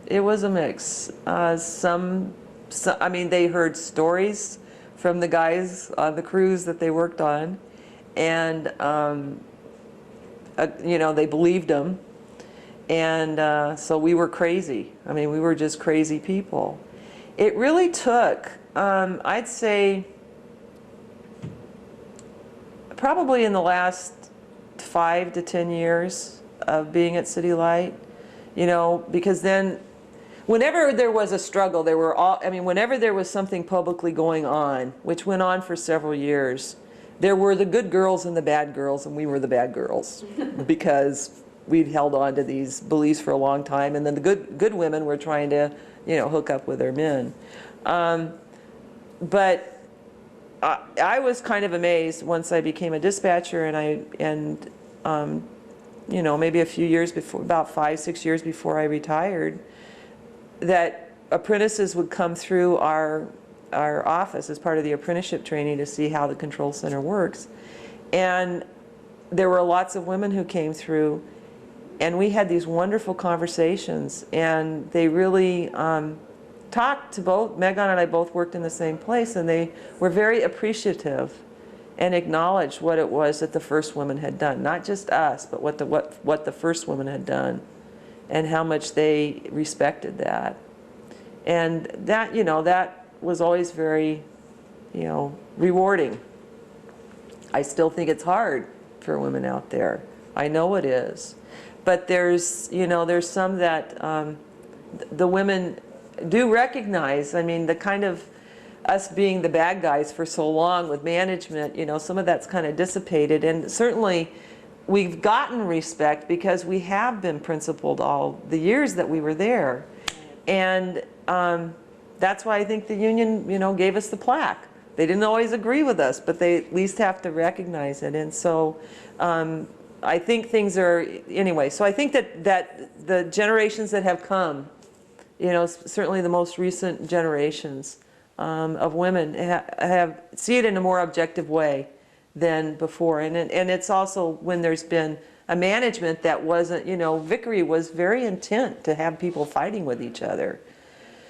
It was a mix. I mean, they heard stories from the guys on the crews that they worked on, and you know, they believed them, and so we were crazy. I mean, we were just crazy people. It really took, I'd say, probably in the last 5 to 10 years of being at City Light, you know, because then whenever there was a struggle, there were I mean, whenever there was something publicly going on, which went on for several years, there were the good girls and the bad girls, and we were the bad girls because we'd held on to these beliefs for a long time, and then the good women were trying to, you know, hook up with their men. But I was kind of amazed once I became a dispatcher, and you know, maybe a few years before, about 5, 6 years before I retired, that apprentices would come through our office as part of the apprenticeship training to see how the control center works. And there were lots of women who came through, and we had these wonderful conversations, and they really talked to both, Megan and I both worked in the same place, and they were very appreciative and acknowledged what it was that the first women had done. Not just us, but what the first women had done, and how much they respected that. And that, you know, that was always very, you know, rewarding. I still think it's hard for women out there. I know it is. But there's, you know, there's some that the women do recognize. I mean, the kind of us being the bad guys for so long with management, you know, some of that's kind of dissipated. And certainly we've gotten respect because we have been principled all the years that we were there. And that's why I think the union, you know, gave us the plaque. They didn't always agree with us, but they at least have to recognize it. And so I think things are, anyway, so I think that the generations that have come, you know, certainly the most recent generations of women have see it in a more objective way than before. And it's also when there's been a management that wasn't, you know, Vickery was very intent to have people fighting with each other.